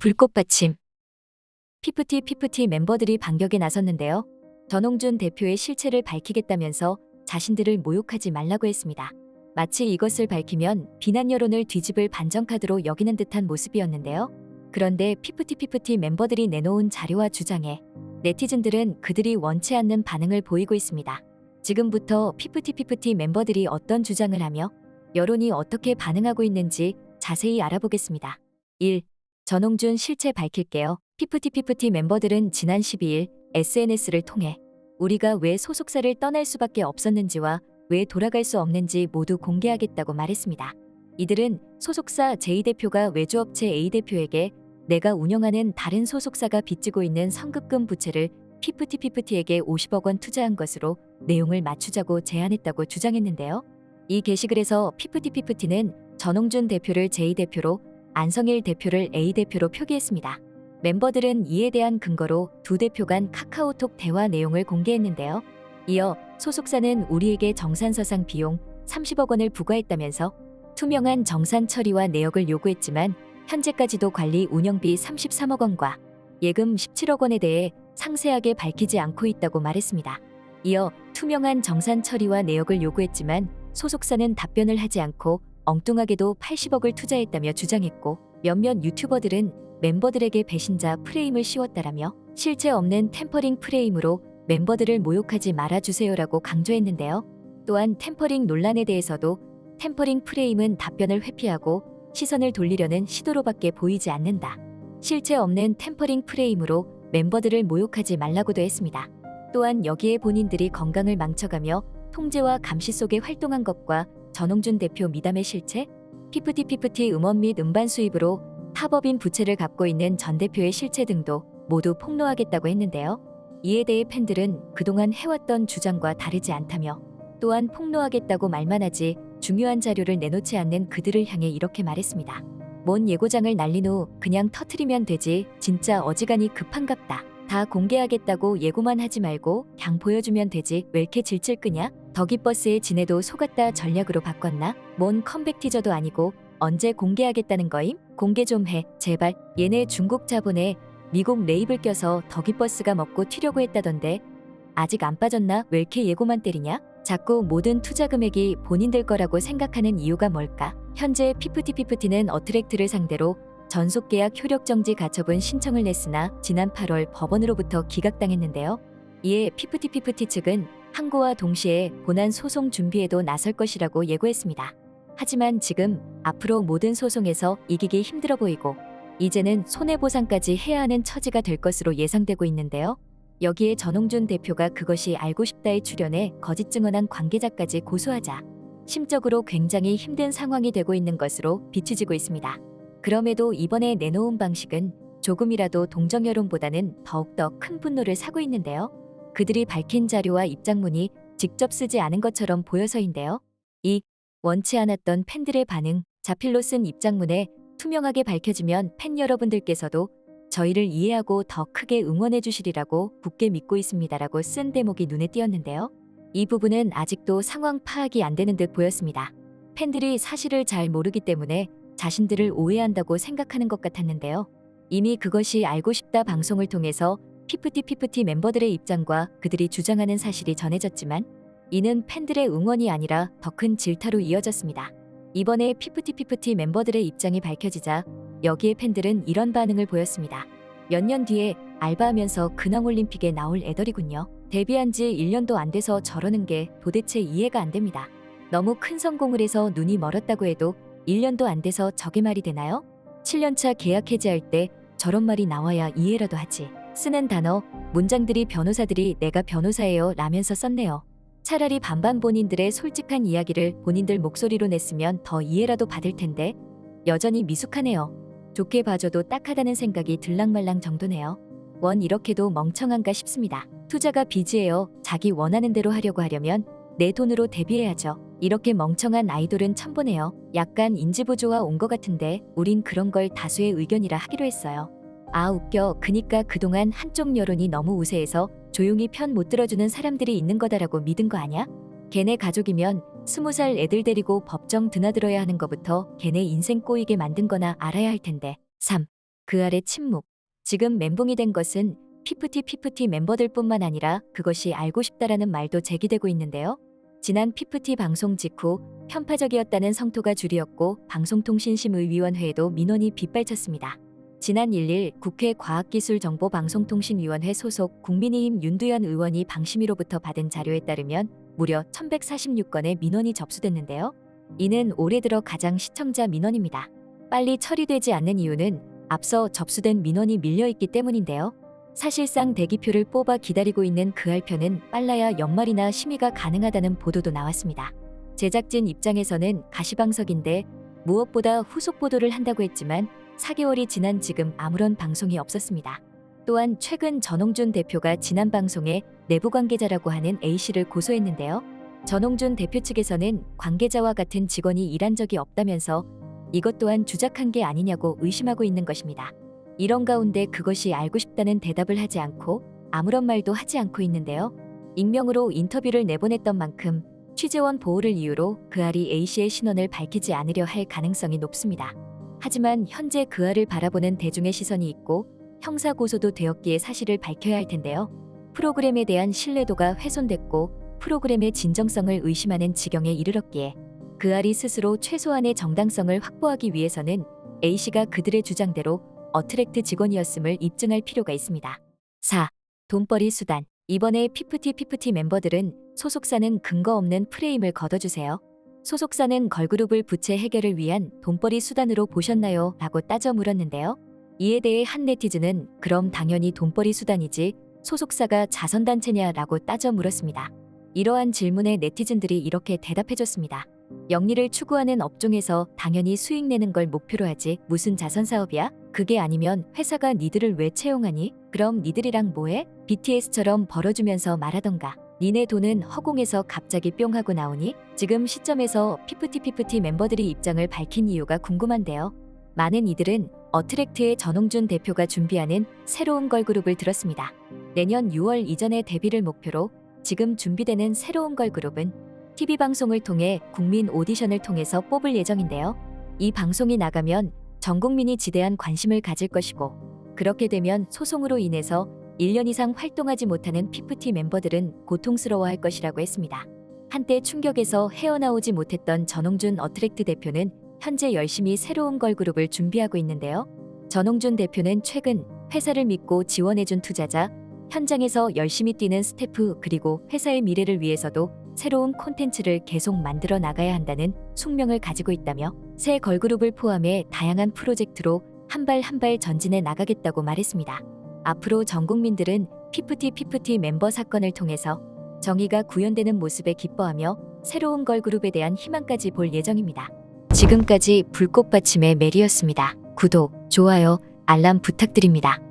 불꽃받침. 피프티 멤버들이 반격에 나섰는데요. 전홍준 대표의 실체를 밝히겠다면서 자신들을 모욕하지 말라고 했습니다. 마치 이것을 밝히면 비난 여론을 뒤집을 반전카드로 여기는 듯한 모습이었는데요. 그런데 피프티 멤버들이 내놓은 자료와 주장에 네티즌들은 그들이 원치 않는 반응을 보이고 있습니다. 지금부터 피프티 멤버들이 어떤 주장을 하며 여론이 어떻게 반응하고 있는지 자세히 알아보겠습니다. 1. 전홍준 실체 밝힐게요. 피프티 멤버들은 지난 12일 SNS를 통해 우리가 왜 소속사를 떠날 수밖에 없었는지와 왜 돌아갈 수 없는지 모두 공개하겠다고 말했습니다. 이들은 소속사 J대표가 외주업체 A대표에게 내가 운영하는 다른 소속사가 빚지고 있는 성급금 부채를 피프티에게 50억 원 투자한 것으로 내용을 맞추자고 제안했다고 주장했는데요. 이 게시글에서 피프티는 전홍준 대표를 J대표로 안성일 대표를 A대표로 표기했습니다. 멤버들은 이에 대한 근거로 두 대표 간 카카오톡 대화 내용을 공개했는데요. 이어 소속사는 우리에게 정산서상 비용 30억 원을 부과했다면서 투명한 정산 처리와 내역을 요구했지만 현재까지도 관리 운영비 33억 원과 예금 17억 원에 대해 상세하게 밝히지 않고 있다고 말했습니다. 이어 투명한 정산 처리와 내역을 요구했지만 소속사는 답변을 하지 않고 엉뚱하게도 80억을 투자했다며 주장했고, 몇몇 유튜버들은 멤버들에게 배신자 프레임을 씌웠다라며 실체 없는 템퍼링 프레임으로 멤버들을 모욕하지 말아주세요라고 강조했는데요. 또한 템퍼링 논란에 대해서도 템퍼링 프레임은 답변을 회피하고 시선을 돌리려는 시도로밖에 보이지 않는다. 실체 없는 템퍼링 프레임으로 멤버들을 모욕하지 말라고도 했습니다. 또한 여기에 본인들이 건강을 망쳐가며 통제와 감시 속에 활동한 것과 전홍준 대표 미담의 실체, 피프티 음원 및 음반 수입으로 타법인 부채를 갚고 있는 전 대표의 실체 등도 모두 폭로하겠다고 했는데요. 이에 대해 팬들은 그동안 해왔던 주장과 다르지 않다며 또한 폭로하겠다고 말만 하지 중요한 자료를 내놓지 않는 그들을 향해 이렇게 말했습니다. 뭔 예고장을 날린 후 그냥 터트리면 되지, 진짜 어지간히 급한갑다. 다 공개하겠다고 예고만 하지 말고 그냥 보여주면 되지, 왜 이렇게 질질 끄냐? 덕이버스의 진해도 속았다 전략으로 바꿨나? 뭔 컴백 티저도 아니고 언제 공개하겠다는 거임? 공개 좀 해, 제발. 얘네 중국 자본에 미국 레이블 껴서 덕이버스가 먹고 튀려고 했다던데 아직 안 빠졌나? 왜 이렇게 예고만 때리냐? 자꾸 모든 투자 금액이 본인들 거라고 생각하는 이유가 뭘까? 현재 피프티는 어트랙트를 상대로 전속계약 효력정지 가처분 신청을 냈으나 지난 8월 법원으로부터 기각당했는데요. 이에 피프티 측은 항고와 동시에 본안 소송 준비에도 나설 것이라고 예고했습니다. 하지만 지금 앞으로 모든 소송에서 이기기 힘들어 보이고 이제는 손해보상까지 해야 하는 처지가 될 것으로 예상되고 있는데요. 여기에 전홍준 대표가 그것이 알고 싶다에 출연해 거짓 증언한 관계자까지 고소하자 심적으로 굉장히 힘든 상황이 되고 있는 것으로 비추지고 있습니다. 그럼에도 이번에 내놓은 방식은 조금이라도 동정 여론보다는 더욱더 큰 분노를 사고 있는데요. 그들이 밝힌 자료와 입장문이 직접 쓰지 않은 것처럼 보여서인데요. 이 원치 않았던 팬들의 반응, 자필로 쓴 입장문에 투명하게 밝혀지면 팬 여러분들께서도 저희를 이해하고 더 크게 응원해 주시리라고 굳게 믿고 있습니다라고 쓴 대목이 눈에 띄었는데요. 이 부분은 아직도 상황 파악이 안 되는 듯 보였습니다. 팬들이 사실을 잘 모르기 때문에 자신들을 오해한다고 생각하는 것 같았는데요. 이미 그것이 알고 싶다 방송을 통해서 피프티 멤버들의 입장과 그들이 주장하는 사실이 전해졌지만 이는 팬들의 응원이 아니라 더 큰 질타로 이어졌습니다. 이번에 피프티 멤버들의 입장이 밝혀지자 여기에 팬들은 이런 반응을 보였습니다. 몇 년 뒤에 알바하면서 근황올림픽에 나올 애들이군요. 데뷔한 지 1년도 안 돼서 저러는 게 도대체 이해가 안 됩니다. 너무 큰 성공을 해서 눈이 멀었다고 해도 1년도 안 돼서 저게 말이 되나요? 7년차 계약 해지할 때 저런 말이 나와야 이해라도 하지. 쓰는 단어, 문장들이 변호사들이 내가 변호사예요 라면서 썼네요. 차라리 반반 본인들의 솔직한 이야기를 본인들 목소리로 냈으면 더 이해라도 받을 텐데 여전히 미숙하네요. 좋게 봐줘도 딱하다는 생각이 들랑말랑 정도네요. 원 이렇게도 멍청한가 싶습니다. 투자가 빚이에요. 자기 원하는 대로 하려고 하려면 내 돈으로 데뷔해야죠. 이렇게 멍청한 아이돌은 처음 보네요. 약간 인지부조화 온 것 같은데 우린 그런 걸 다수의 의견이라 하기로 했어요. 아 웃겨. 그니까 그동안 한쪽 여론이 너무 우세해서 조용히 편 못 들어주는 사람들이 있는 거다라고 믿은 거 아냐? 걔네 가족이면 20살 애들 데리고 법정 드나들어야 하는 거부터 걔네 인생 꼬이게 만든 거나 알아야 할 텐데. 3. 그 아래 침묵. 지금 멘붕이 된 것은 피프티 멤버들뿐만 아니라 그것이 알고 싶다라는 말도 제기되고 있는데요. 지난 피프티 방송 직후 편파적이었다는 성토가 줄이었고 방송통신심의위원회에도 민원이 빗발쳤습니다. 지난 1일 국회 과학기술정보방송통신위원회 소속 국민의힘 윤두현 의원이 방심위로부터 받은 자료에 따르면 무려 1146건의 민원이 접수됐는데요. 이는 올해 들어 가장 시청자 민원입니다. 빨리 처리되지 않는 이유는 앞서 접수된 민원이 밀려있기 때문인데요. 사실상 대기표를 뽑아 기다리고 있는 그 알표는 빨라야 연말이나 심의가 가능하다는 보도도 나왔습니다. 제작진 입장에서는 가시방석인데 무엇보다 후속 보도를 한다고 했지만 4개월이 지난 지금 아무런 방송이 없었습니다. 또한 최근 전홍준 대표가 지난 방송에 내부 관계자라고 하는 A씨를 고소했는데요. 전홍준 대표 측에서는 관계자와 같은 직원이 일한 적이 없다면서 이것 또한 주작한 게 아니냐고 의심하고 있는 것입니다. 이런 가운데 그것이 알고 싶다는 대답을 하지 않고 아무런 말도 하지 않고 있는데요. 익명으로 인터뷰를 내보냈던 만큼 취재원 보호를 이유로 그 알이 A씨의 신원을 밝히지 않으려 할 가능성이 높습니다. 하지만 현재 그 알을 바라보는 대중의 시선이 있고 형사 고소도 되었기에 사실을 밝혀야 할 텐데요. 프로그램에 대한 신뢰도가 훼손됐고 프로그램의 진정성을 의심하는 지경에 이르렀기에 그 알이 스스로 최소한의 정당성을 확보하기 위해서는 A씨가 그들의 주장대로 어트랙트 직원이었음을 입증할 필요가 있습니다. 4. 돈벌이 수단. 이번에 피프티 멤버들은 소속사는 근거 없는 프레임을 걷어주세요. 소속사는 걸그룹을 부채 해결을 위한 돈벌이 수단으로 보셨나요? 라고 따져 물었는데요. 이에 대해 한 네티즌은 그럼 당연히 돈벌이 수단이지 소속사가 자선단체냐? 라고 따져 물었습니다. 이러한 질문에 네티즌들이 이렇게 대답해줬습니다. 영리를 추구하는 업종에서 당연히 수익 내는 걸 목표로 하지 무슨 자선사업이야? 그게 아니면 회사가 니들을 왜 채용하니? 그럼 니들이랑 뭐해? BTS처럼 벌어주면서 말하던가. 니네 돈은 허공에서 갑자기 뿅 하고 나오니? 지금 시점에서 피프티 멤버들이 입장을 밝힌 이유가 궁금한데요. 많은 이들은 어트랙트의 전홍준 대표가 준비하는 새로운 걸그룹을 들었습니다. 내년 6월 이전에 데뷔를 목표로 지금 준비되는 새로운 걸그룹은 TV방송을 통해 국민 오디션을 통해서 뽑을 예정인데요. 이 방송이 나가면 전 국민이 지대한 관심을 가질 것이고 그렇게 되면 소송으로 인해서 1년 이상 활동하지 못하는 피프티 멤버들은 고통스러워할 것이라고 했습니다. 한때 충격에서 헤어나오지 못했던 전홍준 어트랙트 대표는 현재 열심히 새로운 걸그룹을 준비하고 있는데요. 전홍준 대표는 최근 회사를 믿고 지원해준 투자자, 현장에서 열심히 뛰는 스태프 그리고 회사의 미래를 위해서도 새로운 콘텐츠를 계속 만들어 나가야 한다는 숙명을 가지고 있다며 새 걸그룹을 포함해 다양한 프로젝트로 한 발 한 발 전진해 나가겠다고 말했습니다. 앞으로 전 국민들은 피프티 멤버 사건을 통해서 정의가 구현되는 모습에 기뻐하며 새로운 걸그룹에 대한 희망까지 볼 예정입니다. 지금까지 불꽃받침의 메리였습니다. 구독, 좋아요, 알람 부탁드립니다.